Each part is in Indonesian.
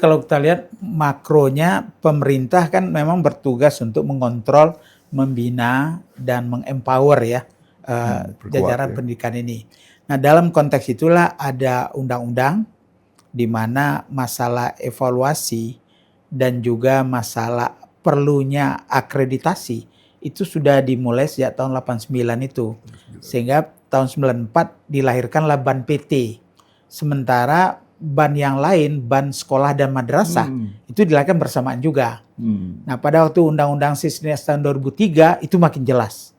kalau kita lihat makronya, pemerintah kan memang bertugas untuk mengontrol, membina, dan mengempower ya jajaran pendidikan ini. Nah, dalam konteks itulah ada undang-undang di mana masalah evaluasi dan juga masalah perlunya akreditasi itu sudah dimulai sejak tahun 89 itu. Sehingga tahun 94 dilahirkanlah BAN PT. Sementara BAN yang lain, BAN sekolah dan madrasah, itu dilahirkan bersamaan juga. Nah, pada waktu Undang-Undang Sisdiknas tahun 2003 itu makin jelas.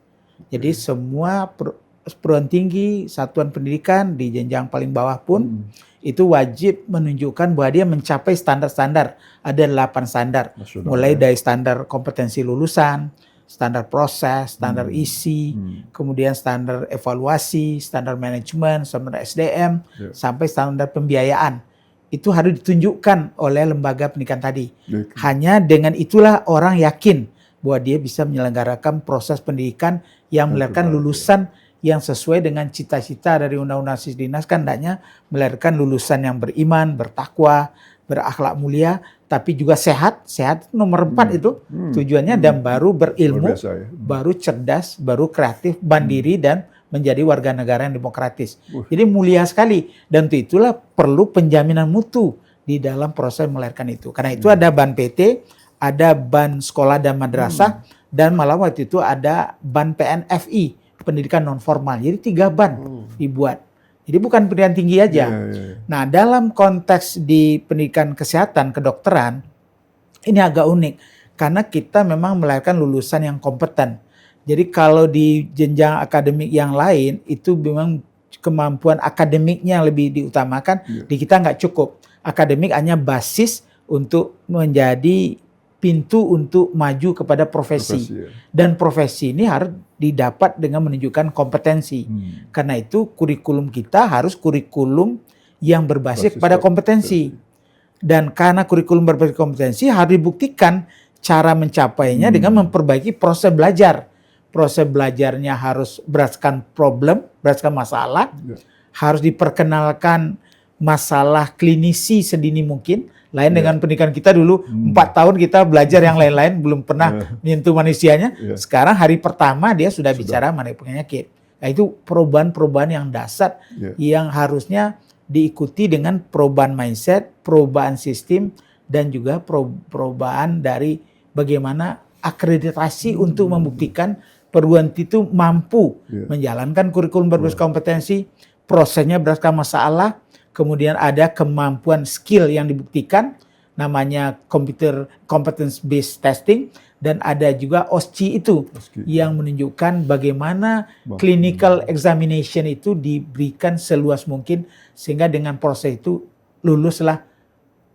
Jadi semua perguruan tinggi, satuan pendidikan di jenjang paling bawah pun itu wajib menunjukkan bahwa dia mencapai standar-standar. Ada 8 standar. Nasional, mulai dari standar kompetensi lulusan, standar proses, standar isi, kemudian standar evaluasi, standar manajemen, standar SDM, sampai standar pembiayaan. Itu harus ditunjukkan oleh lembaga pendidikan tadi. Hanya dengan itulah orang yakin bahwa dia bisa menyelenggarakan proses pendidikan yang melahirkan lulusan yang sesuai dengan cita-cita dari Undang-Undang Sisdiknas, kan hendaknya melahirkan lulusan yang beriman, bertakwa, berakhlak mulia, tapi juga sehat. Sehat nomor 4 itu tujuannya, dan baru berilmu, baru cerdas, baru kreatif, mandiri, dan menjadi warga negara yang demokratis. Jadi mulia sekali, dan untuk itulah perlu penjaminan mutu di dalam proses melahirkan itu. Karena itu ada BAN PT, ada BAN sekolah dan madrasah, dan malah waktu itu ada BAN PNFI, pendidikan non formal. Jadi 3 BAN dibuat. Jadi bukan pendidikan tinggi aja. Nah, dalam konteks di pendidikan kesehatan, kedokteran, ini agak unik. Karena kita memang melahirkan lulusan yang kompeten. Jadi kalau di jenjang akademik yang lain, itu memang kemampuan akademiknya yang lebih diutamakan. Di kita nggak cukup. Akademik hanya basis untuk menjadi pintu untuk maju kepada profesi. Dan profesi ini harus didapat dengan menunjukkan kompetensi. Karena itu kurikulum kita harus kurikulum yang berbasis pada kompetensi. Dan karena kurikulum berbasis kompetensi harus dibuktikan cara mencapainya dengan memperbaiki proses belajar. Proses belajarnya harus berdasarkan problem, berdasarkan masalah. Harus diperkenalkan masalah klinisi sedini mungkin. Lain dengan pendidikan kita dulu 4 tahun kita belajar yang lain-lain, belum pernah menyentuh manusianya. Sekarang hari pertama dia sudah bicara mengenai penyakit. Nah, itu perubahan-perubahan yang dasar yang harusnya diikuti dengan perubahan mindset, perubahan sistem, dan juga perubahan dari bagaimana akreditasi untuk membuktikan perguruan tinggi itu mampu menjalankan kurikulum berbasis kompetensi, prosesnya berdasarkan masalah. Kemudian ada kemampuan skill yang dibuktikan, namanya computer competence based testing, dan ada juga OSCE itu yang menunjukkan bagaimana clinical examination itu diberikan seluas mungkin, sehingga dengan proses itu luluslah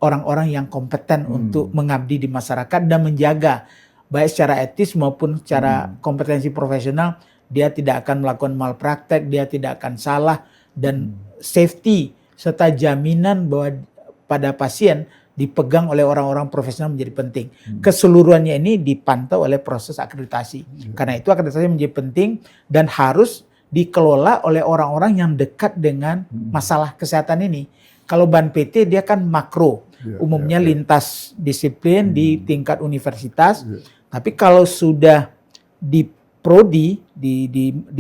orang-orang yang kompeten untuk mengabdi di masyarakat dan menjaga baik secara etis maupun secara kompetensi profesional. Dia tidak akan melakukan malpraktek, dia tidak akan salah, dan safety serta jaminan bahwa pada pasien dipegang oleh orang-orang profesional menjadi penting. Keseluruhannya ini dipantau oleh proses akreditasi. Karena itu akreditasi menjadi penting dan harus dikelola oleh orang-orang yang dekat dengan masalah kesehatan ini. Kalau BAN PT dia kan makro, umumnya lintas disiplin di tingkat universitas. Tapi kalau sudah di prodi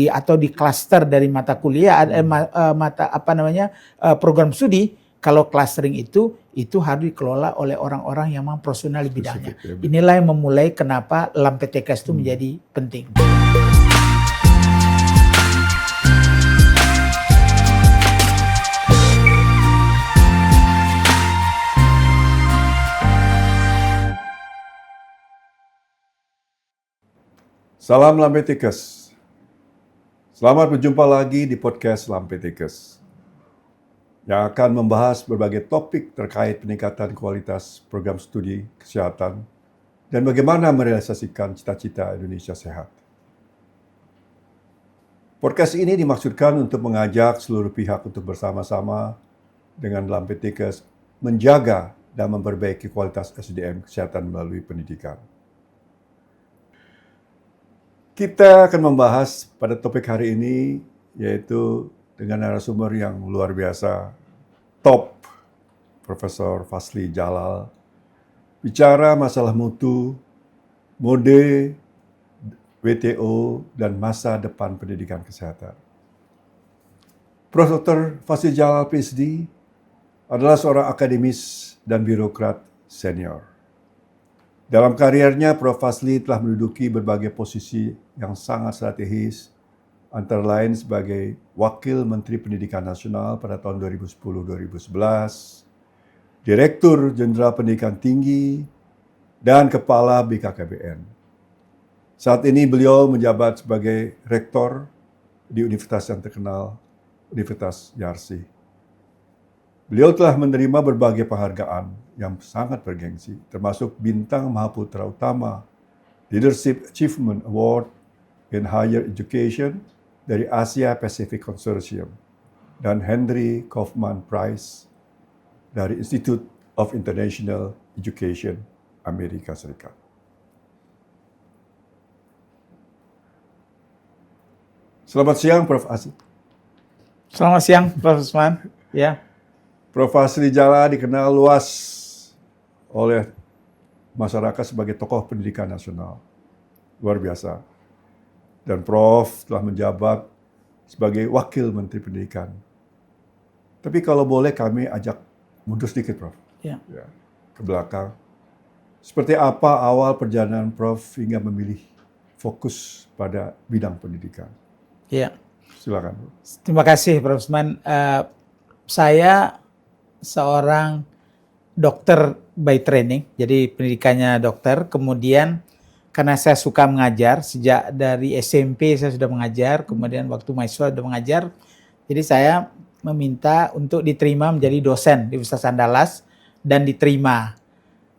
atau di klaster dari mata kuliah, program studi, kalau clustering itu harus dikelola oleh orang-orang yang memang profesional di bidangnya. Inilah yang memulai kenapa LAMPTKS itu menjadi penting. Salam LAMPTKS. Selamat berjumpa lagi di podcast LAMPTKS yang akan membahas berbagai topik terkait peningkatan kualitas program studi kesehatan dan bagaimana merealisasikan cita-cita Indonesia sehat. Podcast ini dimaksudkan untuk mengajak seluruh pihak untuk bersama-sama dengan LAMPTKS menjaga dan memperbaiki kualitas SDM kesehatan melalui pendidikan. Kita akan membahas pada topik hari ini, yaitu dengan narasumber yang luar biasa, top Profesor Fasli Jalal, bicara masalah mutu, mode, WTO, dan masa depan pendidikan kesehatan. Prof. Dr. Fasli Jalal PhD adalah seorang akademis dan birokrat senior. Dalam karirnya, Prof. Fasli telah menduduki berbagai posisi yang sangat strategis, antara lain sebagai Wakil Menteri Pendidikan Nasional pada tahun 2010-2011, Direktur Jenderal Pendidikan Tinggi, dan Kepala BKKBN. Saat ini beliau menjabat sebagai Rektor di universitas yang terkenal, Universitas Yarsi. Beliau telah menerima berbagai penghargaan yang sangat bergengsi, termasuk Bintang Mahaputra Utama, Leadership Achievement Award in Higher Education dari Asia Pacific Consortium, dan Henry Kaufman Prize dari Institute of International Education, Amerika Serikat. Selamat siang, Prof. Fasli. Selamat siang, Prof. Usman. Ya. Prof. Fasli Jalal dikenal luas oleh masyarakat sebagai tokoh pendidikan nasional. Luar biasa. Dan Prof. telah menjabat sebagai Wakil Menteri Pendidikan. Tapi kalau boleh kami ajak mundur sedikit, Prof. Ya. Ke belakang. Seperti apa awal perjalanan Prof. hingga memilih fokus pada bidang pendidikan? Ya. Silakan. Terima kasih, Prof. Usman. Saya seorang dokter by training, jadi pendidikannya dokter. Kemudian karena saya suka mengajar, sejak dari SMP saya sudah mengajar, kemudian waktu mahasiswa sudah mengajar, jadi saya meminta untuk diterima menjadi dosen di Universitas Andalas dan diterima.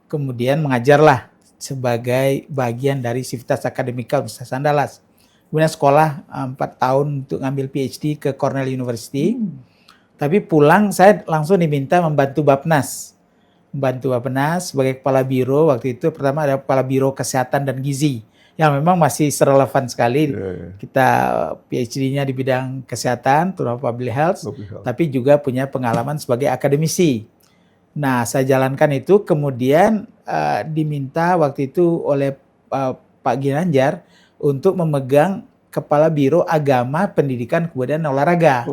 Kemudian mengajarlah sebagai bagian dari Sivitas Akademika Universitas Andalas. Kemudian sekolah 4 tahun untuk ngambil PhD ke Cornell University. Tapi pulang saya langsung diminta membantu Bappenas. Membantu Bappenas sebagai kepala biro. Waktu itu pertama ada kepala biro kesehatan dan gizi. Yang memang masih relevan sekali. Kita PhD-nya di bidang kesehatan, terutama public health. Tapi juga punya pengalaman sebagai akademisi. Nah, saya jalankan itu, kemudian diminta waktu itu oleh Pak Ginanjar untuk memegang Kepala Biro Agama, Pendidikan, Kebudayaan, dan Olahraga.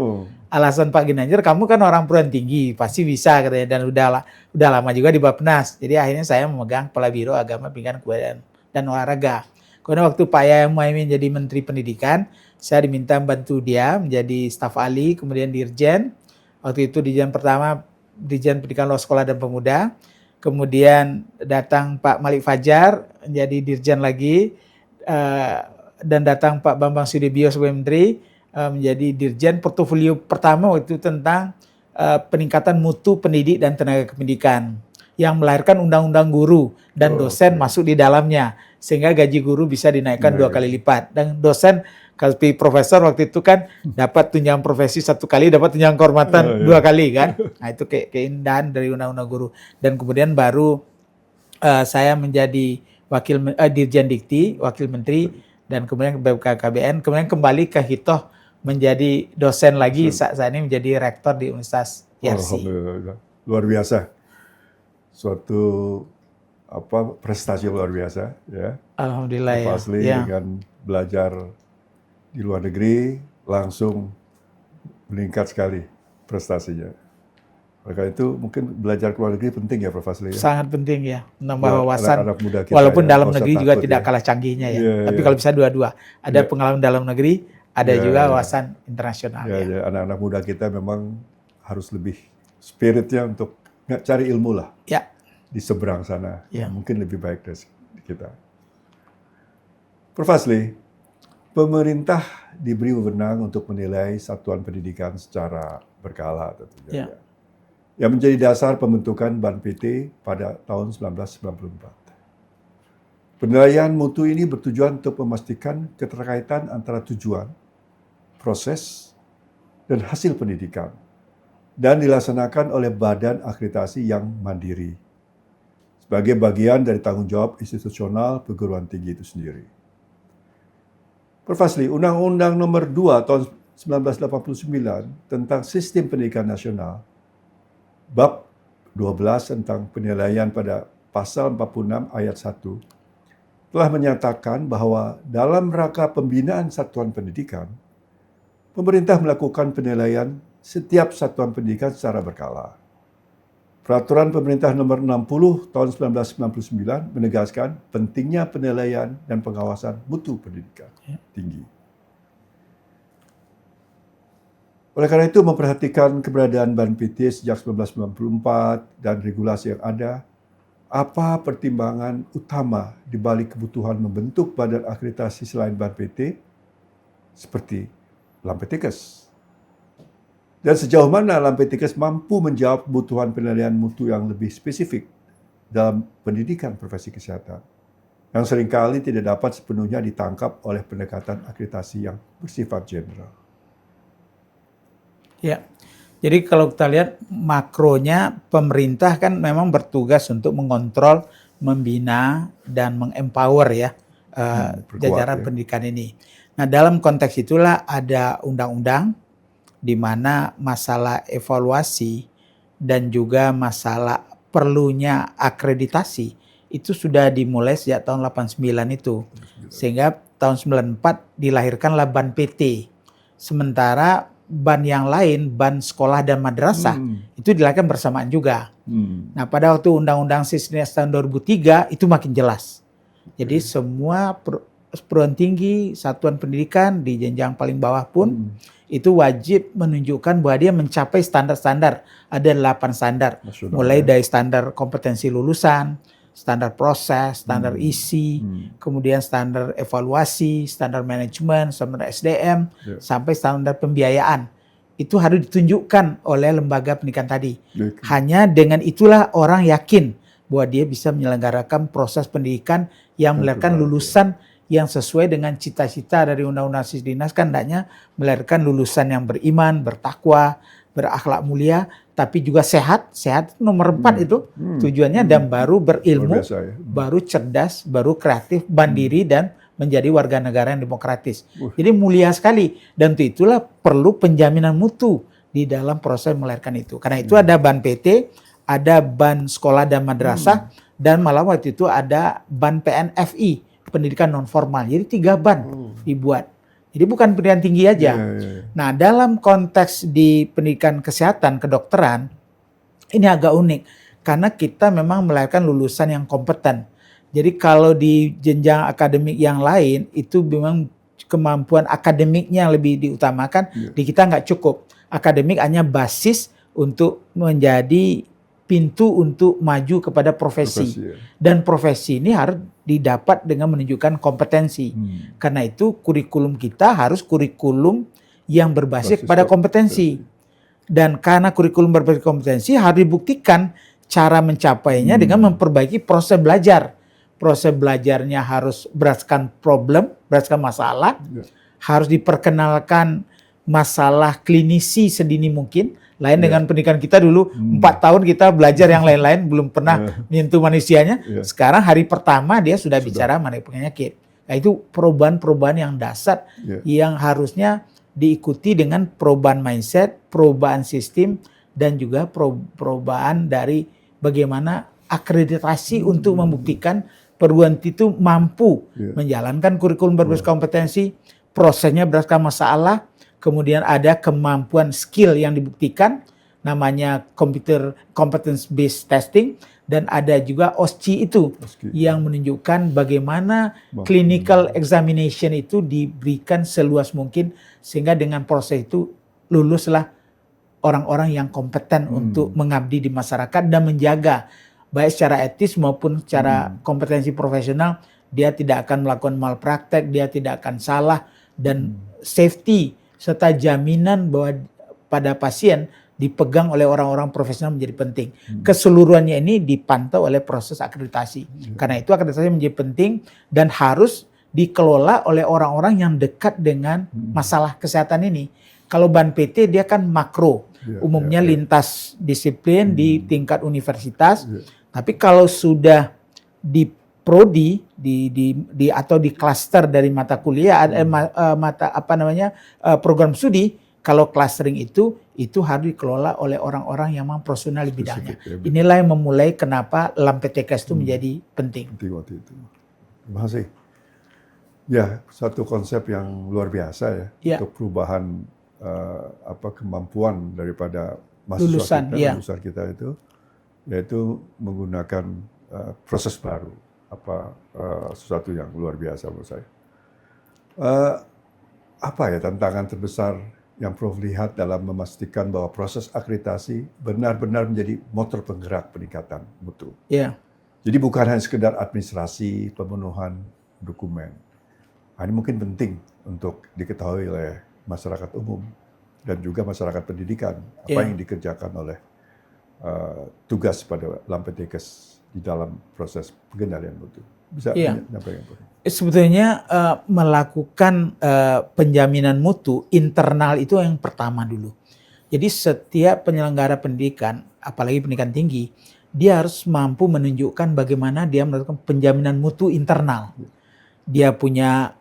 Alasan Pak Ginanjar, kamu kan orang perguruan tinggi, pasti bisa katanya, dan udah lama juga di Bappenas. Jadi akhirnya saya memegang Kepala Biro Agama, Pendidikan, Kebudayaan, dan Olahraga. Kemudian waktu Pak Yahya Muhaimin jadi Menteri Pendidikan, saya diminta membantu dia menjadi staf ahli, kemudian dirjen. Waktu itu dirjen pertama, Dirjen Pendidikan Luar Sekolah dan Pemuda. Kemudian datang Pak Malik Fajar menjadi dirjen lagi, dan datang Pak Bambang Sudibyo sebagai menteri, menjadi dirjen. Portofolio pertama waktu itu tentang peningkatan mutu pendidik dan tenaga kependidikan, yang melahirkan undang-undang guru dan dosen masuk di dalamnya, sehingga gaji guru bisa dinaikkan 2 kali lipat. Dan dosen, kalau profesor waktu itu kan dapat tunjangan profesi 1 kali, dapat tunjangan kehormatan 2 kali kan. Nah itu keindahan dari undang-undang guru. Dan kemudian baru saya menjadi Dirjen Dikti, Wakil Menteri, dan kemudian ke BKKBN, kemudian kembali ke Hitoh menjadi dosen lagi, saat ini menjadi rektor di Universitas Yarsi. Luar biasa. Suatu prestasi luar biasa ya. Alhamdulillah ya. Fasli dengan belajar di luar negeri langsung meningkat sekali prestasinya. Maka itu mungkin belajar ke luar negeri penting ya, Prof. Fasli. Ya? Sangat penting ya, menambah wawasan. Anak muda kita, walaupun ya, dalam negeri juga tidak kalah canggihnya ya. Tapi kalau bisa dua-dua, ada pengalaman dalam negeri, ada juga wawasan internasional. Anak-anak muda kita memang harus lebih spiritnya untuk cari ilmu lah. Ya. Di seberang sana, mungkin lebih baik dari kita. Prof. Fasli, pemerintah diberi wewenang untuk menilai satuan pendidikan secara berkala tentunya. Yang menjadi dasar pembentukan BANPT pada tahun 1994. Penilaian mutu ini bertujuan untuk memastikan keterkaitan antara tujuan, proses, dan hasil pendidikan, dan dilaksanakan oleh badan akreditasi yang mandiri, sebagai bagian dari tanggung jawab institusional perguruan tinggi itu sendiri. Prof. Fasli, Undang-Undang Nomor 2 tahun 1989 tentang Sistem Pendidikan Nasional, Bab 12 tentang penilaian pada pasal 46 ayat 1 telah menyatakan bahwa dalam rangka pembinaan satuan pendidikan, pemerintah melakukan penilaian setiap satuan pendidikan secara berkala. Peraturan Pemerintah Nomor 60 Tahun 1999 menegaskan pentingnya penilaian dan pengawasan mutu pendidikan tinggi. Oleh karena itu, memperhatikan keberadaan BAN-PT sejak 1994 dan regulasi yang ada, apa pertimbangan utama di balik kebutuhan membentuk badan akreditasi selain BAN-PT seperti LAMPTIKES? Dan sejauh mana LAMPTIKES mampu menjawab kebutuhan penilaian mutu yang lebih spesifik dalam pendidikan profesi kesehatan, yang seringkali tidak dapat sepenuhnya ditangkap oleh pendekatan akreditasi yang bersifat general. Ya, jadi kalau kita lihat makronya, pemerintah kan memang bertugas untuk mengontrol, membina, dan mengempower ya jajaran pendidikan ini. Nah, dalam konteks itulah ada undang-undang di mana masalah evaluasi dan juga masalah perlunya akreditasi itu sudah dimulai sejak tahun 89 itu. Sehingga tahun 94 dilahirkanlah BAN-PT. Sementara BAN yang lain, BAN sekolah dan madrasah, itu dilahirkan bersamaan juga. Nah, pada waktu Undang-Undang Sisdiknas tahun 2003 itu makin jelas. Jadi semua perguruan tinggi, satuan pendidikan di jenjang paling bawah pun itu wajib menunjukkan bahwa dia mencapai standar-standar. Ada 8 standar. Mulai dari standar kompetensi lulusan, standar proses, standar isi, kemudian standar evaluasi, standar manajemen, standar SDM, sampai standar pembiayaan. Itu harus ditunjukkan oleh lembaga pendidikan tadi. Hanya dengan itulah orang yakin bahwa dia bisa menyelenggarakan proses pendidikan yang melahirkan lulusan yang sesuai dengan cita-cita dari Undang-Undang Sisdiknas, kan hendaknya melahirkan lulusan yang beriman, bertakwa, berakhlak mulia, tapi juga sehat. Sehat nomor 4 itu tujuannya, dan baru berilmu, baru cerdas, baru kreatif, mandiri, dan menjadi warga negara yang demokratis. Jadi mulia sekali, dan untuk itulah perlu penjaminan mutu di dalam proses melahirkan itu. Karena itu ada BAN-PT, ada BAN sekolah dan madrasah, dan malah waktu itu ada BAN PNFI, pendidikan non formal. Jadi 3 BAN dibuat. Jadi bukan pendidikan tinggi aja. Nah, dalam konteks di pendidikan kesehatan, kedokteran, ini agak unik. Karena kita memang melahirkan lulusan yang kompeten. Jadi kalau di jenjang akademik yang lain, itu memang kemampuan akademiknya yang lebih diutamakan. Di kita nggak cukup. Akademik hanya basis untuk menjadi pintu untuk maju kepada profesi. Dan profesi ini harus didapat dengan menunjukkan kompetensi. Karena itu kurikulum kita harus kurikulum yang berbasis pada kompetensi. Dan karena kurikulum berbasis kompetensi harus dibuktikan cara mencapainya dengan memperbaiki proses belajar. Proses belajarnya harus berdasarkan problem, berdasarkan masalah. Harus diperkenalkan masalah klinisi sedini mungkin. Lain dengan pendidikan kita dulu 4 tahun kita belajar yang lain-lain, belum pernah menyentuh manusianya. Sekarang hari pertama dia sudah bicara mengenai penyakit. Nah, itu perubahan-perubahan yang dasar yang harusnya diikuti dengan perubahan mindset, perubahan sistem, dan juga perubahan dari bagaimana akreditasi untuk membuktikan perguruan itu mampu menjalankan kurikulum berbasis kompetensi, prosesnya berdasarkan masalah. Kemudian ada kemampuan skill yang dibuktikan, namanya computer competence based testing, dan ada juga OSCE itu yang menunjukkan bagaimana clinical examination itu diberikan seluas mungkin, sehingga dengan proses itu luluslah orang-orang yang kompeten untuk mengabdi di masyarakat dan menjaga baik secara etis maupun secara kompetensi profesional. Dia tidak akan melakukan malpraktek, dia tidak akan salah, dan safety serta jaminan bahwa pada pasien dipegang oleh orang-orang profesional menjadi penting. Keseluruhannya ini dipantau oleh proses akreditasi. Karena itu akreditasi menjadi penting dan harus dikelola oleh orang-orang yang dekat dengan masalah kesehatan ini. Kalau BAN-PT dia kan makro, umumnya lintas disiplin di tingkat universitas. Tapi kalau sudah di prodi atau di klaster dari mata kuliah, mata program studi, Kalau clustering itu harus dikelola oleh orang-orang yang memang profesional di bidangnya. Spesifik, ya. Inilah yang memulai kenapa LAMPTKS itu menjadi penting. Penting waktu itu. Terima kasih. Ya, satu konsep yang luar biasa Ya. untuk perubahan kemampuan daripada mahasiswa lulusan kita itu, yaitu menggunakan proses baru, sesuatu yang luar biasa menurut saya. Apa ya tantangan terbesar yang Prof lihat dalam memastikan bahwa proses akreditasi benar-benar menjadi motor penggerak peningkatan mutu? Ya. Jadi bukan hanya sekedar administrasi pemenuhan dokumen. Ini mungkin penting untuk diketahui oleh masyarakat umum dan juga masyarakat pendidikan apa yang dikerjakan oleh tugas pada LAMPTKS di dalam proses pengendalian mutu. Bisa menyampaikan, Prof? Sebetulnya melakukan penjaminan mutu internal itu yang pertama dulu. Jadi setiap penyelenggara pendidikan, apalagi pendidikan tinggi, dia harus mampu menunjukkan bagaimana dia melakukan penjaminan mutu internal. Dia punya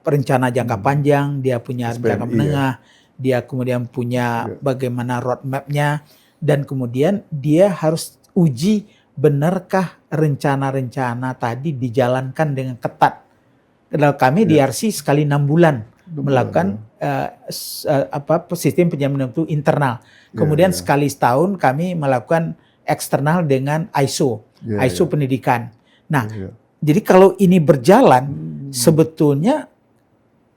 rencana jangka panjang, dia punya jangka menengah, dia kemudian punya bagaimana roadmap-nya, dan kemudian dia harus uji benarkah rencana-rencana tadi dijalankan dengan ketat. Kalau kami di RC sekali 6 bulan melakukan sistem penjaminan mutu internal. Kemudian sekali setahun kami melakukan eksternal dengan ISO pendidikan. Nah, jadi kalau ini berjalan, sebetulnya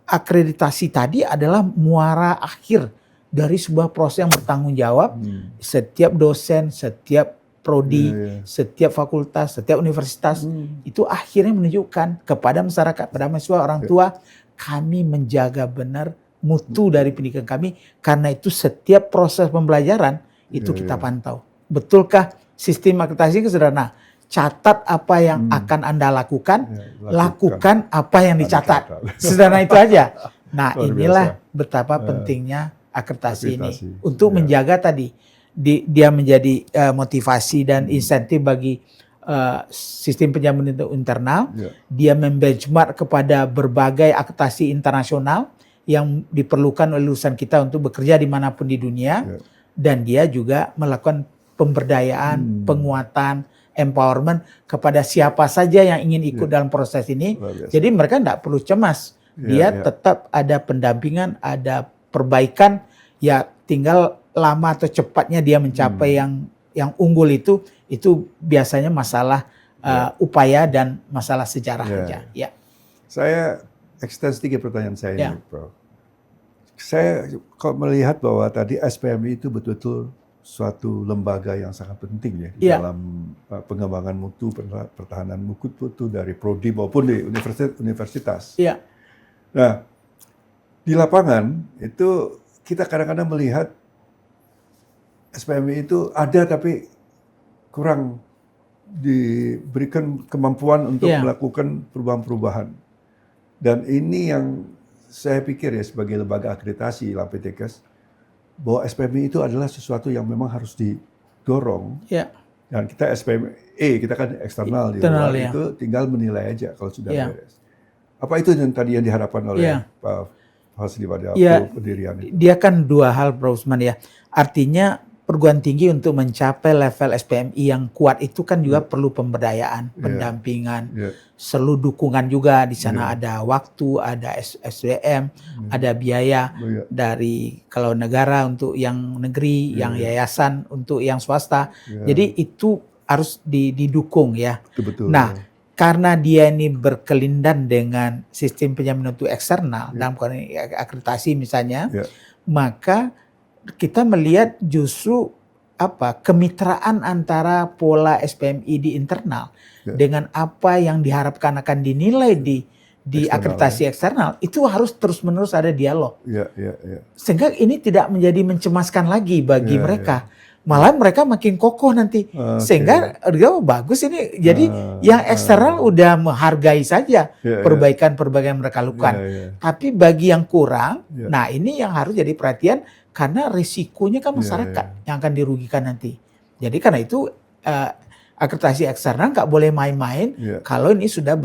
akreditasi tadi adalah muara akhir dari sebuah proses yang bertanggung jawab. Setiap dosen, setiap prodi, setiap fakultas, setiap universitas itu akhirnya menunjukkan kepada masyarakat, pada mahasiswa, orang tua, kami menjaga benar mutu dari pendidikan kami, karena itu setiap proses pembelajaran itu kita pantau. Betulkah sistem akreditasi sederhana? Catat apa yang akan Anda lakukan, lakukan apa yang dicatat. Sederhana itu aja. Nah, inilah betapa pentingnya akreditasi ini untuk menjaga tadi. Dia menjadi motivasi dan insentif bagi sistem penjaminan internal. Dia membenchmark kepada berbagai akreditasi internasional yang diperlukan oleh lulusan kita untuk bekerja dimanapun di dunia. Dan dia juga melakukan pemberdayaan, penguatan, empowerment kepada siapa saja yang ingin ikut dalam proses ini. Jadi mereka tidak perlu cemas. Dia tetap ada pendampingan, ada perbaikan, ya tinggal lama atau cepatnya dia mencapai yang unggul itu biasanya masalah upaya dan masalah sejarah saja. Saya extend sedikit pertanyaan saya ini, Prof. Saya kok melihat bahwa tadi SPMI itu betul-betul suatu lembaga yang sangat penting dalam pengembangan mutu, pertahanan mutu dari prodi maupun di universitas. Nah, di lapangan itu kita kadang-kadang melihat SPMI itu ada tapi kurang diberikan kemampuan untuk melakukan perubahan-perubahan. Dan ini yang saya pikir sebagai lembaga akreditasi LAMPTKS, bahwa SPMI itu adalah sesuatu yang memang harus didorong. Dan kita SPMI, kita kan eksternal di luar itu tinggal menilai aja kalau sudah beres. Apa itu yang tadi yang diharapkan oleh Pak Hasli pada waktu pendirian itu? Dia kan dua hal, Bro Usman ya. Artinya perguruan tinggi untuk mencapai level SPMI yang kuat itu kan juga perlu pemberdayaan, pendampingan, seluruh dukungan juga. Di sana ada waktu, ada SDM, ada biaya dari kalau negara untuk yang negeri, yang yayasan untuk yang swasta. Jadi itu harus didukung ya. Betul. Nah, karena dia ini berkelindan dengan sistem penjaminan mutu eksternal dalam akreditasi misalnya, maka kita melihat justru kemitraan antara pola SPMI di internal dengan apa yang diharapkan akan dinilai di akreditasi eksternal itu harus terus-menerus ada dialog. Sehingga ini tidak menjadi mencemaskan lagi bagi mereka. Malah mereka makin kokoh nanti. Sehingga bagus ini. Jadi yang eksternal udah menghargai saja perbaikan-perbaikan mereka lakukan. Tapi bagi yang kurang, nah ini yang harus jadi perhatian karena risikonya kan masyarakat yang akan dirugikan nanti. Jadi karena itu akreditasi eksternal nggak boleh main-main kalau ini sudah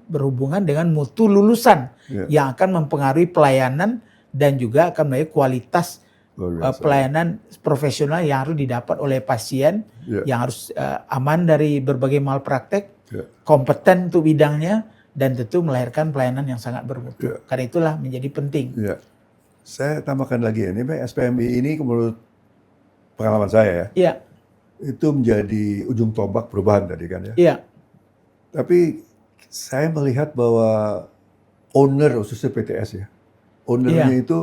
berhubungan dengan mutu lulusan yang akan mempengaruhi pelayanan dan juga akan menilai kualitas Luar biasa. pelayanan profesional yang harus didapat oleh pasien, Ya. yang harus aman dari berbagai malpraktek, Ya. kompeten untuk bidangnya, dan tentu melahirkan pelayanan yang sangat bermutu. Ya. Karena itulah menjadi penting. Ya. Saya tambahkan lagi ini, SPMI ini menurut pengalaman saya ya, Iya, itu menjadi ujung tombak perubahan tadi kan ya. iya, Tapi saya melihat bahwa owner khususnya PTS ya, ownernya Iya. itu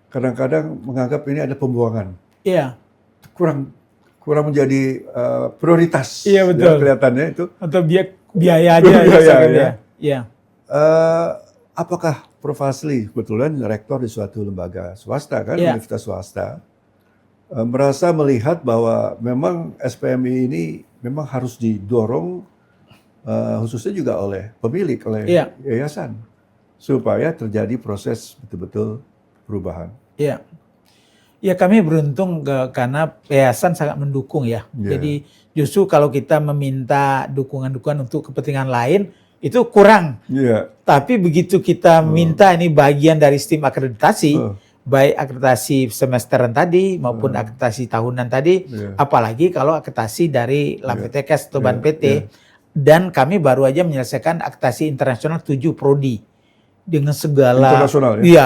kadang-kadang menganggap ini ada pembuangan, iya. kurang menjadi prioritas. Iya, betul. Ya, kelihatannya itu. Atau biaya aja. Biaya, misalkan ya. Iya. Apakah Prof. Hasli, kebetulan rektor di suatu lembaga swasta kan, Iya. universitas swasta, merasa melihat bahwa memang SPMI ini memang harus didorong khususnya juga oleh pemilik, oleh Iya. yayasan, supaya terjadi proses betul-betul perubahan. Iya. Ya kami beruntung karena yayasan sangat mendukung ya. Iya. Jadi justru kalau kita meminta dukungan-dukungan untuk kepentingan lain itu kurang. Iya. Tapi begitu kita minta ini bagian dari sistem akreditasi, baik akreditasi semesteran tadi maupun akreditasi tahunan tadi, Iya. apalagi kalau akreditasi dari LAMPTKS atau Iya, BANPT, iya. dan kami baru aja menyelesaikan akreditasi internasional 7 prodi dengan segala Internasional ya? Iya,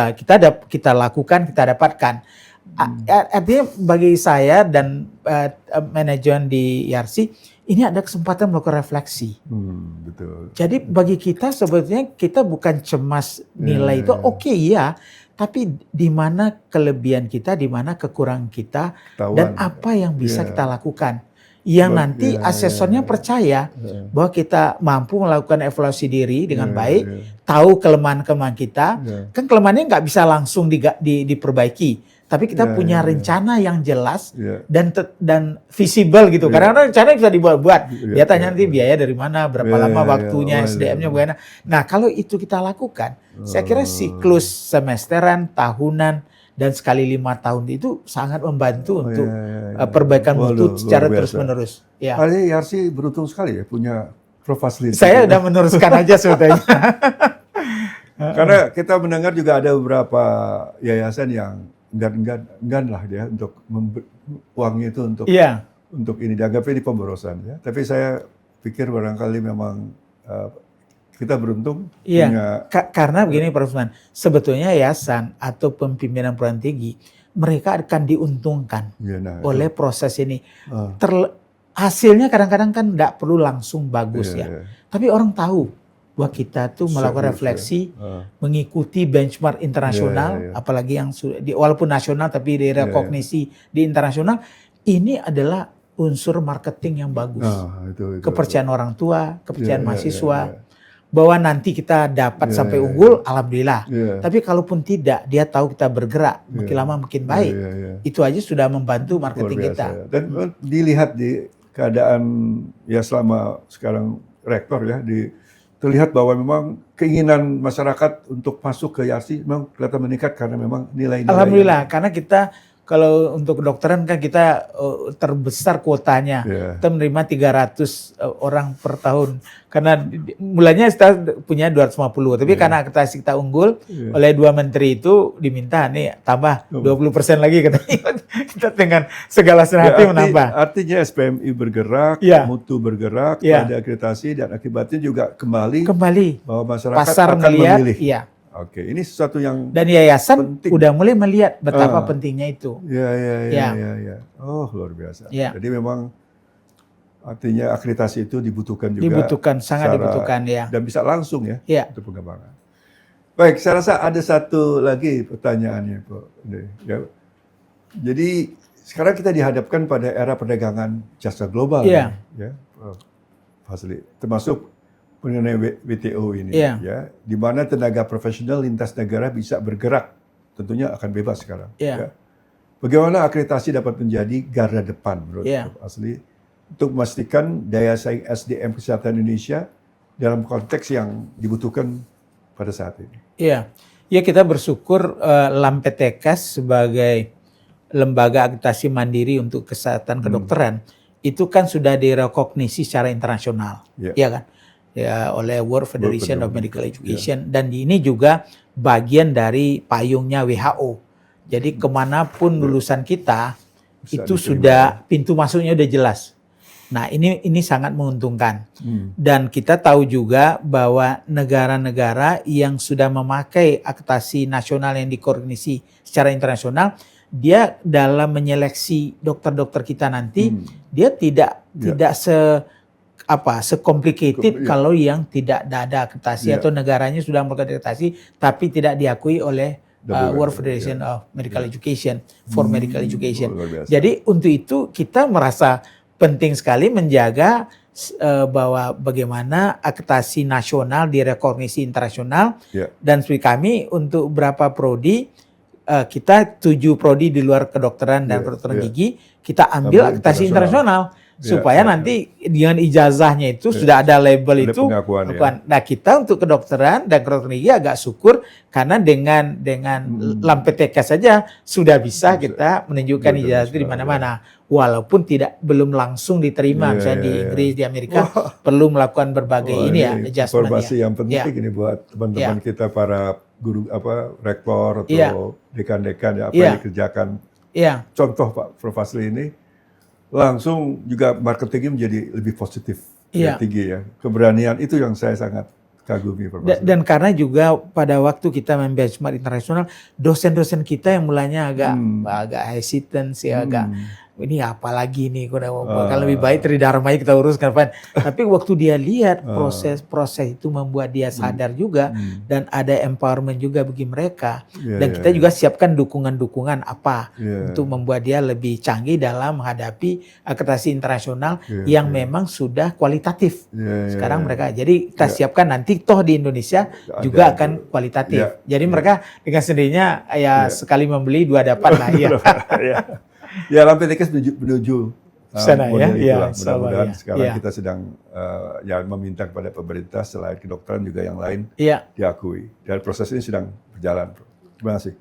kita lakukan, kita dapatkan. Artinya bagi saya dan manajemen di YRC ini ada kesempatan melakukan refleksi. Betul. Jadi bagi kita sebetulnya kita bukan cemas nilai itu oke ya, tapi di mana kelebihan kita, di mana kekurangan kita, Ketahuan. dan apa yang bisa Iya. kita lakukan. Yang nanti Iya, asesornya iya. percaya bahwa kita mampu melakukan evaluasi diri dengan Iya, baik, iya. tahu kelemahan-kelemahan kita. Iya. Kan kelemahannya nggak bisa langsung diperbaiki, tapi kita Iya, punya iya, iya. rencana yang jelas Iya. dan visible gitu. Iya. Karena rencana bisa dibuat. Iya, Dia tanya iya, nanti iya. biaya dari mana, berapa Iya, lama iya, waktunya, iya. SDM-nya bagaimana. Nah kalau itu kita lakukan, saya kira siklus semesteran, tahunan, dan sekali 5 tahun itu sangat membantu untuk perbaikan mutu Waduh, secara luar biasa. terus-menerus. Ya. YRC beruntung sekali ya punya Prof. Hasli. Saya udah meneruskan aja sebetulnya. Karena kita mendengar juga ada beberapa yayasan yang enggan lah dia untuk uangnya itu untuk Iya. untuk ini dianggapnya ini pemborosan ya. Tapi saya pikir barangkali memang kita beruntung Iya, punya karena begini Pak Rusman, sebetulnya yayasan atau pimpinan perguruan tinggi mereka akan diuntungkan ya, nah, oleh proses ini. Ah. Hasilnya kadang-kadang kan tidak perlu langsung bagus Iya, ya, iya. tapi orang tahu bahwa kita tuh melakukan Serius, refleksi, ya. mengikuti benchmark internasional, Iya, iya, iya. apalagi yang sudah walaupun nasional tapi direkognisi di internasional, ini adalah unsur marketing yang bagus. Itu. Kepercayaan orang tua, kepercayaan Iya, iya, mahasiswa, iya. bahwa nanti kita dapat Iya, sampai iya, unggul, alhamdulillah. Iya. Tapi kalaupun tidak, dia tahu kita bergerak, makin Iya. lama makin baik. Iya, iya. Itu aja sudah membantu Luar marketing biasa, kita. ya. Dan dilihat di keadaan ya selama sekarang rektor ya, terlihat bahwa memang keinginan masyarakat untuk masuk ke YRC memang kelihatan meningkat karena memang nilai-nilai. Alhamdulillah, karena kita kalau untuk kedokteran kan kita terbesar kuotanya. Iya. Kita menerima 300 orang per tahun. Karena mulanya kita punya 250, tapi karena akreditasi kita unggul oleh 2 menteri itu diminta nih tambah 20% lagi katanya. Kita dengan segala senang hati menambah. Artinya SPMI bergerak, Iya. mutu bergerak, Iya. ada akreditasi dan akibatnya juga kembali bahwa masyarakat pasar akan melihat, memilih. iya. Oke, ini sesuatu yang Dan yayasan penting. udah mulai melihat betapa pentingnya itu. Ya. Oh, luar biasa. Ya. Jadi memang artinya akreditasi itu dibutuhkan juga. Dibutuhkan, sangat dibutuhkan ya. Dan bisa langsung ya, Ya. untuk pengembangan. Baik, saya rasa ada satu lagi pertanyaannya, Pak. Ya. Jadi sekarang kita dihadapkan pada era perdagangan jasa global, Ya. ya, Prof. Hasli. Termasuk mengenai WTO ini, Iya. ya, di mana tenaga profesional lintas negara bisa bergerak, tentunya akan bebas sekarang. Iya. Ya. Bagaimana akreditasi dapat menjadi garda depan menurut Iya. Prof. Hasli untuk memastikan daya saing SDM kesehatan Indonesia dalam konteks yang dibutuhkan pada saat ini? Iya, ya kita bersyukur LAMPTKS sebagai lembaga akreditasi mandiri untuk kesehatan kedokteran itu kan sudah direkognisi secara internasional, Iya. ya kan? ya oleh World Federation of Medical ya. Education, dan ini juga bagian dari payungnya WHO. Jadi kemanapun lulusan kita Bisa itu diterima, sudah pintu masuknya udah jelas. Nah ini sangat menguntungkan. Dan kita tahu juga bahwa negara-negara yang sudah memakai akreditasi nasional yang dikoordinasi secara internasional, dia dalam menyeleksi dokter-dokter kita nanti, dia tidak se-complicated kalau yang tidak ada akreditasi atau negaranya sudah mengakreditasi tapi tidak diakui oleh World Federation of Medical Education for Medical Education. Jadi untuk itu kita merasa penting sekali menjaga bahwa bagaimana akreditasi nasional direkognisi internasional, dan seperti kami untuk beberapa prodi, kita 7 prodi di luar kedokteran dan kedokteran gigi, kita ambil akreditasi internasional. Supaya nanti dengan ijazahnya itu sudah ada label itu. Nah kita untuk kedokteran dan kedokteran gigi agak syukur karena dengan LAMPTK saja sudah bisa kita menunjukkan ijazah itu di mana-mana. Walaupun belum langsung diterima, misalnya di Inggris, di Amerika, perlu melakukan berbagai adjustment. Informasi yang penting ini buat teman-teman kita para guru rektor atau dekan-dekan apa yang dikerjakan. Contoh Pak Prof. Fazli ini langsung juga marketingnya menjadi lebih positif, tinggi ya. Keberanian itu yang saya sangat kagumi. Dan karena juga pada waktu kita main benchmark internasional, dosen-dosen kita yang mulanya agak hesitant sih, agak ini apa lagi nih, kan lebih baik Tridharma kita uruskan. Tapi waktu dia lihat proses itu membuat dia sadar juga, dan ada empowerment juga bagi mereka. Dan kita juga siapkan dukungan-dukungan untuk membuat dia lebih canggih dalam menghadapi akreditasi internasional yang memang sudah kualitatif. Sekarang mereka, jadi kita siapkan nanti toh di Indonesia juga akan kualitatif. Jadi mereka dengan sendirinya sekali membeli 2 dapat lah Ya, LAMPTK menuju sana itulah. Mudah-mudahan sekarang kita sedang meminta kepada pemerintah selain kedokteran juga yang lain diakui. Dan proses ini sedang berjalan. Terima kasih.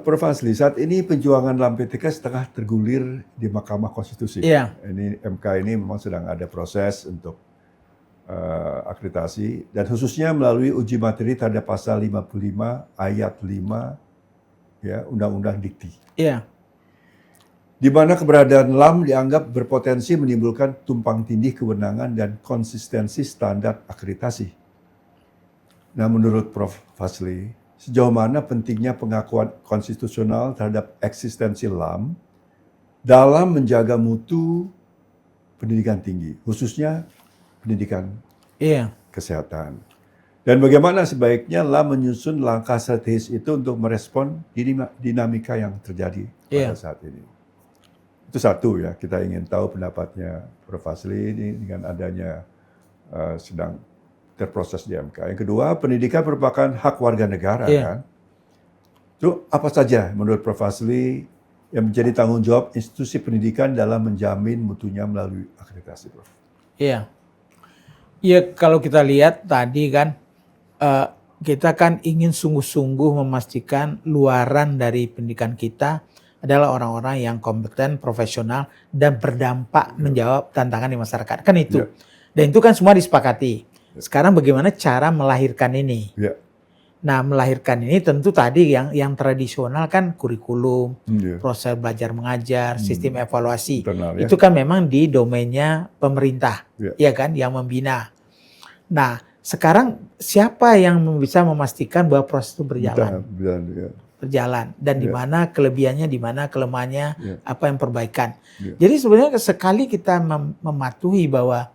Prof. Fazli, saat ini perjuangan LAMPTK setengah tergulir di Mahkamah Konstitusi. Ini MK ini memang sedang ada proses untuk akreditasi, dan khususnya melalui uji materi terhadap pasal 55 ayat 5 Undang-Undang Dikti. Di mana keberadaan LAM dianggap berpotensi menimbulkan tumpang tindih kewenangan dan konsistensi standar akreditasi. Nah, menurut Prof. Fazli, sejauh mana pentingnya pengakuan konstitusional terhadap eksistensi LAM dalam menjaga mutu pendidikan tinggi, khususnya pendidikan kesehatan? Dan bagaimana sebaiknya LAM menyusun langkah strategis itu untuk merespon dinamika yang terjadi pada saat ini. Itu satu ya, kita ingin tahu pendapatnya Prof. Fazli ini dengan adanya sedang terproses di MK. Yang kedua, pendidikan merupakan hak warga negara kan. Itu apa saja menurut Prof. Fazli yang menjadi tanggung jawab institusi pendidikan dalam menjamin mutunya melalui akreditasi, Prof? Ya kalau kita lihat tadi kan, kita kan ingin sungguh-sungguh memastikan luaran dari pendidikan kita adalah orang-orang yang kompeten, profesional, dan berdampak menjawab tantangan di masyarakat. Kan itu. Dan itu kan semua disepakati. Sekarang bagaimana cara melahirkan ini? Nah, melahirkan ini tentu tadi yang tradisional kan kurikulum, proses belajar mengajar, sistem evaluasi. Itu kan memang di domainnya pemerintah, ya kan, yang membina. Nah, sekarang siapa yang bisa memastikan bahwa proses itu berjalan? Berjalan, dan di mana kelebihannya, di mana kelemahannya, apa yang perbaikan. Jadi sebenarnya sekali kita mematuhi bahwa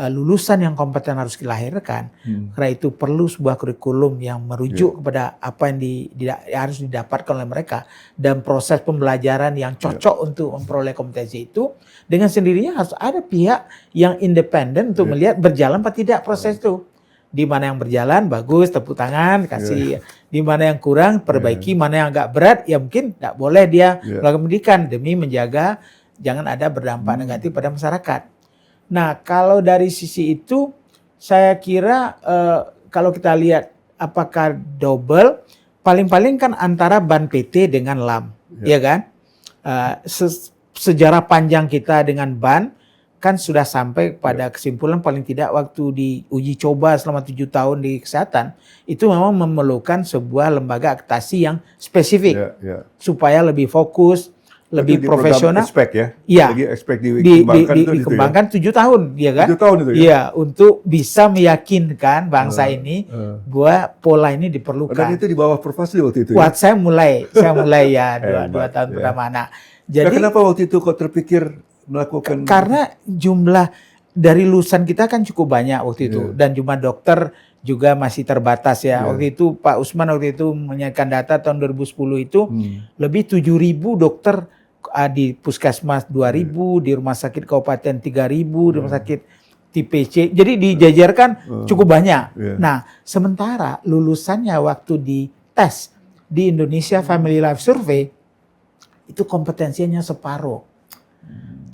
lulusan yang kompeten harus dilahirkan, karena itu perlu sebuah kurikulum yang merujuk kepada apa yang harus didapatkan oleh mereka, dan proses pembelajaran yang cocok untuk memperoleh kompetensi itu. Dengan sendirinya harus ada pihak yang independen untuk melihat berjalan apa tidak proses itu. Di mana yang berjalan bagus, tepuk tangan, kasih. Di mana yang kurang, perbaiki. Mana yang agak berat, ya mungkin tidak boleh dia melakukan pendidikan demi menjaga jangan ada berdampak negatif pada masyarakat. Nah, kalau dari sisi itu, saya kira kalau kita lihat apakah double, paling-paling kan antara BAN PT dengan LAM, ya kan? Sejarah panjang kita dengan BAN, kan sudah sampai pada kesimpulan paling tidak waktu di uji coba selama 7 tahun di kesehatan, itu memang memerlukan sebuah lembaga akreditasi yang spesifik supaya lebih fokus, lebih profesional. Expect ya? Iya. Lagi expect dikembangkan dikembangkan 7 tahun, ya kan? 7 tahun itu ya? Iya, untuk bisa meyakinkan bangsa ini bahwa pola ini diperlukan. Dan itu di bawah Prof. Fazli waktu itu ya? Saya mulai ya 2 tahun pertama. Nah, jadi kenapa waktu itu kok terpikir melakukan? Karena jumlah dari lulusan kita kan cukup banyak waktu itu, dan jumlah dokter juga masih terbatas ya. Waktu itu Pak Usman waktu itu menyampaikan data tahun 2010 itu lebih 7.000 dokter di puskesmas 2.000, di rumah sakit kabupaten 3.000, di rumah sakit TPC. Jadi dijajarkan cukup banyak. Nah, sementara lulusannya waktu di tes di Indonesia Family Life Survey itu kompetensinya separuh.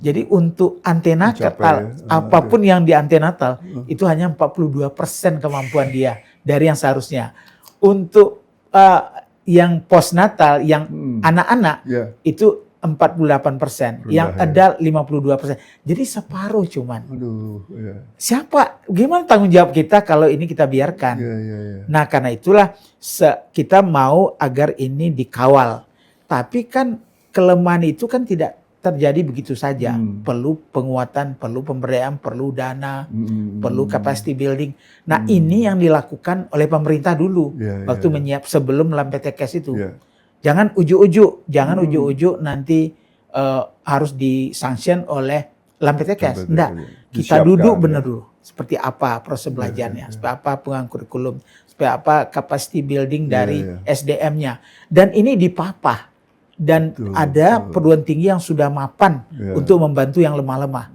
Jadi untuk antenatal, apapun yang di antenatal itu hanya 42% kemampuan dia dari yang seharusnya. Untuk yang postnatal, yang anak-anak itu 48%, yang adult 52%. Jadi separuh cuman. Siapa? Gimana tanggung jawab kita kalau ini kita biarkan? Nah, karena itulah kita mau agar ini dikawal. Tapi kan kelemahan itu kan tidak terjadi begitu saja. Perlu penguatan, perlu pemberdayaan, perlu dana, perlu capacity building. Nah, ini yang dilakukan oleh pemerintah dulu waktu menyiap sebelum LAMPTKes itu. Jangan ujuk-ujuk, nanti harus disanction oleh LAMPTKes. Enggak, kita duduk benar dulu. Seperti apa proses belajarnya, seperti apa pengembangan kurikulum, seperti apa capacity building dari SDM-nya. Dan ini dipapah. Dan ada perguruan tinggi yang sudah mapan untuk membantu yang lemah-lemah.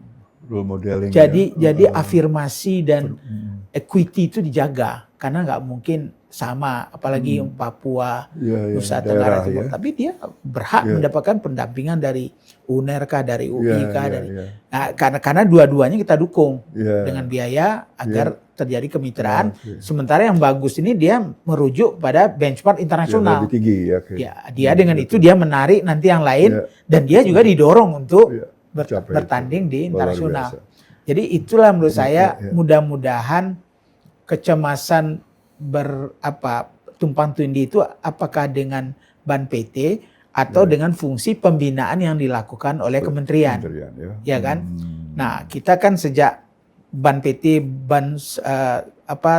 Jadi afirmasi dan equity itu dijaga, karena nggak mungkin sama, apalagi Papua, Nusa Tenggara Timur. Tapi dia berhak mendapatkan pendampingan dari UNER, dari UI, Nah, karena dua-duanya kita dukung dengan biaya agar terjadi kemitraan. Sementara yang bagus ini dia merujuk pada benchmark internasional. Lebih tinggi, dia dengan itu dia menarik nanti yang lain, dan dia juga didorong untuk bertanding di internasional. Jadi itulah menurut saya, mudah-mudahan kecemasan tumpang tindih itu apakah dengan BAN PT atau dengan fungsi pembinaan yang dilakukan oleh kementerian, ya kan? Nah, kita kan sejak BAN PT, BAN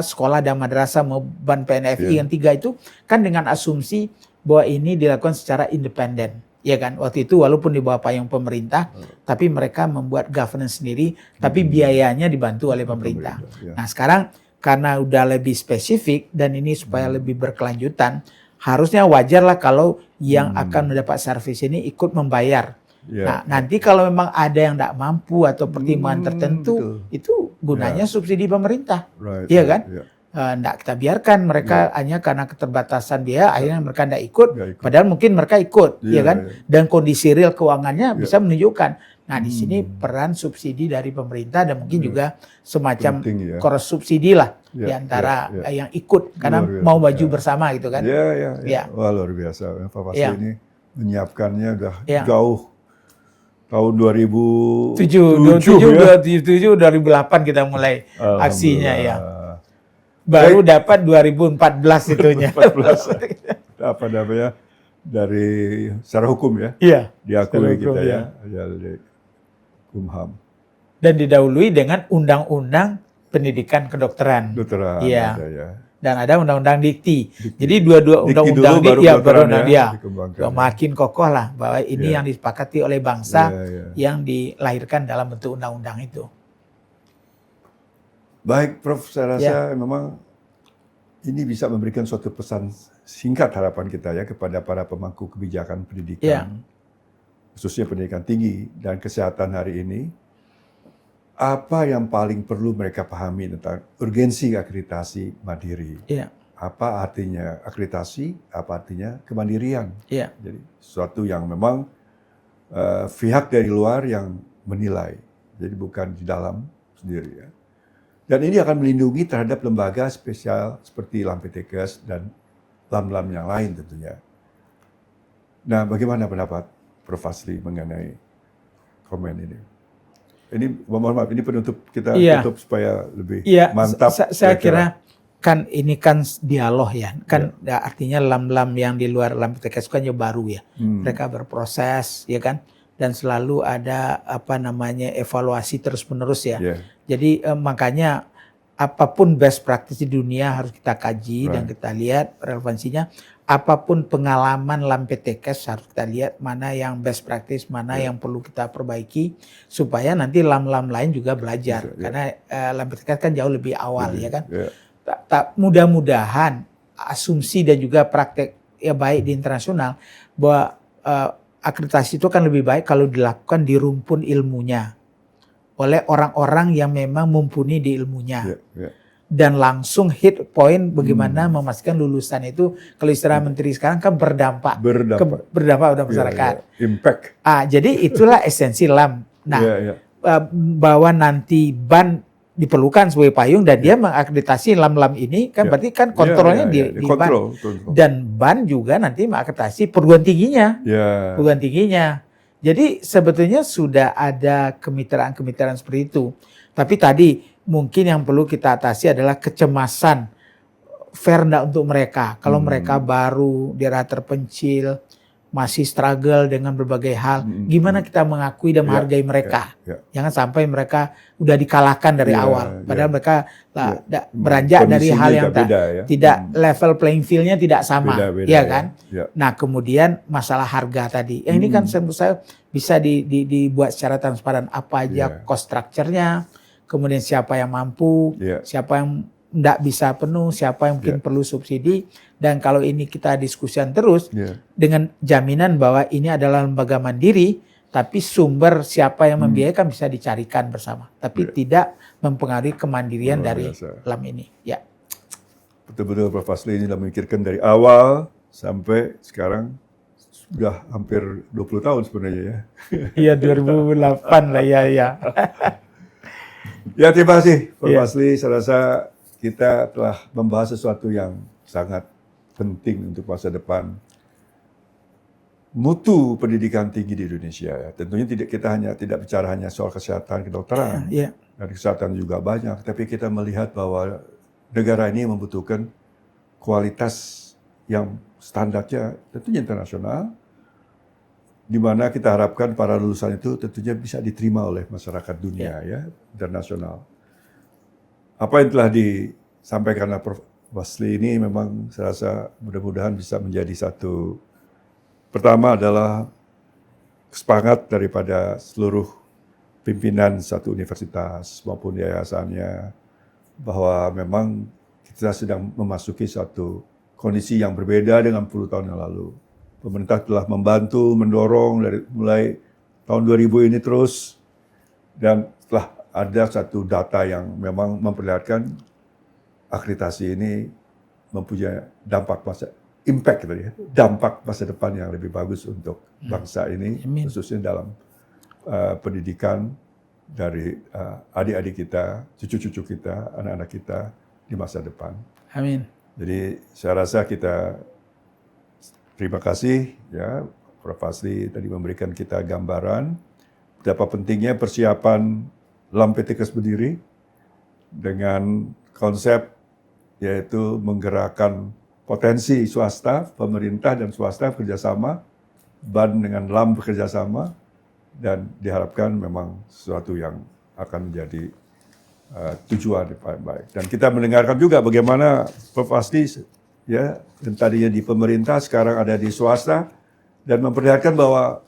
sekolah dan madrasah, mau BAN PNFI yang 3 itu kan dengan asumsi bahwa ini dilakukan secara independen, ya kan? Waktu itu walaupun di bawah payung pemerintah, tapi mereka membuat governance sendiri, tapi biayanya dibantu oleh pemerintah. Nah, sekarang karena udah lebih spesifik dan ini supaya lebih berkelanjutan, harusnya wajar lah kalau yang akan mendapat servis ini ikut membayar. Nah, nanti kalau memang ada yang tidak mampu atau pertimbangan tertentu, itu gunanya subsidi pemerintah, iya kan? Tidak kita biarkan mereka hanya karena keterbatasan biaya, akhirnya mereka tidak ikut, padahal mungkin mereka ikut, ya kan? Dan kondisi real keuangannya bisa menunjukkan. Nah, di sini peran subsidi dari pemerintah dan mungkin juga semacam cross subsidi lah di antara yang ikut, karena mau maju bersama gitu kan? Wah, luar biasa. Pak Fazli ini menyiapkannya udah jauh. Tahun 2007 2008 kita mulai aksinya ya. Baru dapat 2014 itunya. 2014. Apa namanya? Dari secara hukum ya. Iya. Diakui kita ya. Dari Kumham. Dan didahului dengan undang-undang pendidikan kedokteran. Iya. Dan ada undang-undang dikti. Jadi dua-dua undang-undang dikti baru dia makin kokoh lah bahwa ini yang disepakati oleh bangsa yang dilahirkan dalam bentuk undang-undang itu. Baik, Prof, saya rasa memang ini bisa memberikan suatu pesan singkat harapan kita ya kepada para pemangku kebijakan pendidikan, khususnya pendidikan tinggi dan kesehatan hari ini. Apa yang paling perlu mereka pahami tentang urgensi akreditasi mandiri? Apa artinya akreditasi? Apa artinya kemandirian? Jadi sesuatu yang memang pihak dari luar yang menilai, jadi bukan di dalam sendiri ya. Dan ini akan melindungi terhadap lembaga spesial seperti LAMPTKes dan LAM-LAM yang lain tentunya. Nah, bagaimana pendapat Prof. Fazli mengenai komen ini? mohon maaf, ini penutup kita Iya. tutup supaya lebih Iya, mantap. saya kira kan ini kan dialog ya, kan ya, artinya lam-lam yang di luar LAMPTKS kan ya baru ya, mereka berproses ya kan, dan selalu ada evaluasi terus-menerus ya. Jadi makanya apapun best practice di dunia harus kita kaji dan kita lihat relevansinya. Apapun pengalaman LAMPTKS harus kita lihat mana yang best practice, mana yang perlu kita perbaiki supaya nanti lam-lam lain juga belajar. Karena LAMPTKS kan jauh lebih awal ya kan. Mudah-mudahan asumsi dan juga praktek ya baik di internasional bahwa akreditasi itu kan lebih baik kalau dilakukan di rumpun ilmunya oleh orang-orang yang memang mumpuni di ilmunya. Dan langsung hit point bagaimana memastikan lulusan itu, kalau istilah menteri sekarang kan berdampak pada masyarakat. Impact. Jadi itulah esensi LAM. Nah, bahwa nanti BAN diperlukan sebagai payung dan dia mengakreditasi LAM-LAM ini kan berarti kan kontrolnya di BAN. Dan BAN juga nanti mengakreditasi perguruan tingginya. Perguruan tingginya. Jadi sebetulnya sudah ada kemitraan-kemitraan seperti itu. Tapi tadi mungkin yang perlu kita atasi adalah kecemasan fair enggak untuk mereka. Kalau mereka baru di daerah terpencil, masih struggle dengan berbagai hal, gimana kita mengakui dan menghargai mereka? Jangan sampai mereka udah dikalahkan dari awal. Padahal mereka beranjak dari hal yang tidak level playing field-nya tidak sama, ya kan? Nah kemudian masalah harga tadi, ini kan menurut saya bisa dibuat secara transparan apa aja cost structure-nya. Kemudian siapa yang mampu, siapa yang tidak bisa penuh, siapa yang mungkin perlu subsidi. Dan kalau ini kita diskusikan terus dengan jaminan bahwa ini adalah lembaga mandiri, tapi sumber siapa yang membiayai kan bisa dicarikan bersama. Tapi tidak mempengaruhi kemandirian dari LAM ini. Ya. Betul-betul Prof. Fazli ini sudah memikirkan dari awal sampai sekarang sudah hampir 20 tahun sebenarnya ya. Iya 2008 lah ya. Ya terima kasih Prof. Fazli, saya rasa kita telah membahas sesuatu yang sangat penting untuk masa depan mutu pendidikan tinggi di Indonesia. Ya. Tentunya kita tidak bicara hanya soal kesehatan, kedokteran, dan kesehatan juga banyak, tapi kita melihat bahwa negara ini membutuhkan kualitas yang standarnya tentunya internasional, di mana kita harapkan para lulusan itu tentunya bisa diterima oleh masyarakat dunia ya, internasional. Apa yang telah disampaikan oleh Prof. Fazli ini memang saya rasa mudah-mudahan bisa menjadi satu, pertama adalah semangat daripada seluruh pimpinan satu universitas maupun yayasannya, bahwa memang kita sedang memasuki satu kondisi yang berbeda dengan 10 tahun yang lalu. Pemerintah telah membantu, mendorong dari mulai tahun 2000 ini terus, dan telah ada satu data yang memang memperlihatkan akreditasi ini mempunyai dampak dampak masa depan yang lebih bagus untuk bangsa ini, khususnya dalam pendidikan dari adik-adik kita, cucu-cucu kita, anak-anak kita di masa depan. Amin. Jadi saya rasa kita terima kasih ya Prof. Fazli tadi memberikan kita gambaran betapa pentingnya persiapan LAMPTKS berdiri dengan konsep yaitu menggerakkan potensi swasta, pemerintah dan swasta bekerjasama, BAN dengan LAM bekerjasama, dan diharapkan memang sesuatu yang akan menjadi tujuan yang baik. Dan kita mendengarkan juga bagaimana Prof. Fazli ya, dan tadinya di pemerintah, sekarang ada di swasta, dan memperlihatkan bahwa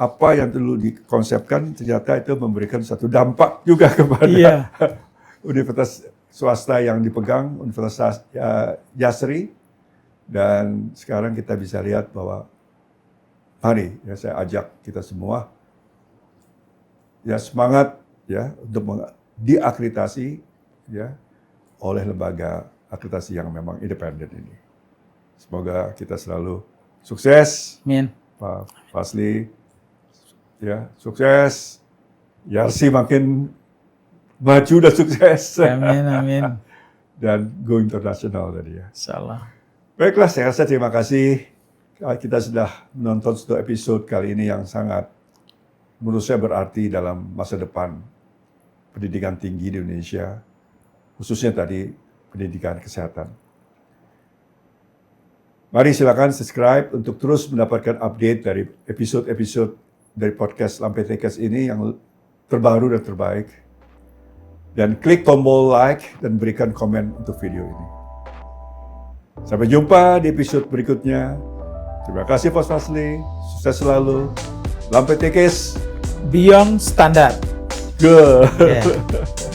apa yang dulu dikonsepkan ternyata itu memberikan satu dampak juga kepada universitas swasta yang dipegang, Universitas Yasri, dan sekarang kita bisa lihat bahwa mari ya, saya ajak kita semua ya semangat ya untuk diakreditasi ya oleh lembaga akreditasi yang memang independen ini. Semoga kita selalu sukses. Amin. Pak Fazli ya sukses. Yarsi makin maju dan sukses. Amin. Dan go internasional tadi ya. Insyaallah. Baiklah, saya rasa terima kasih. Kita sudah menonton satu episode kali ini yang sangat menurut saya berarti dalam masa depan pendidikan tinggi di Indonesia, khususnya tadi pendidikan kesehatan. Mari silakan subscribe untuk terus mendapatkan update dari episode-episode dari podcast Lampe Tekes ini yang terbaru dan terbaik. Dan klik tombol like dan berikan komen untuk video ini. Sampai jumpa di episode berikutnya. Terima kasih Pak Fasli, sukses selalu. Lampe Tekes Beyond Standard. Good. Yeah.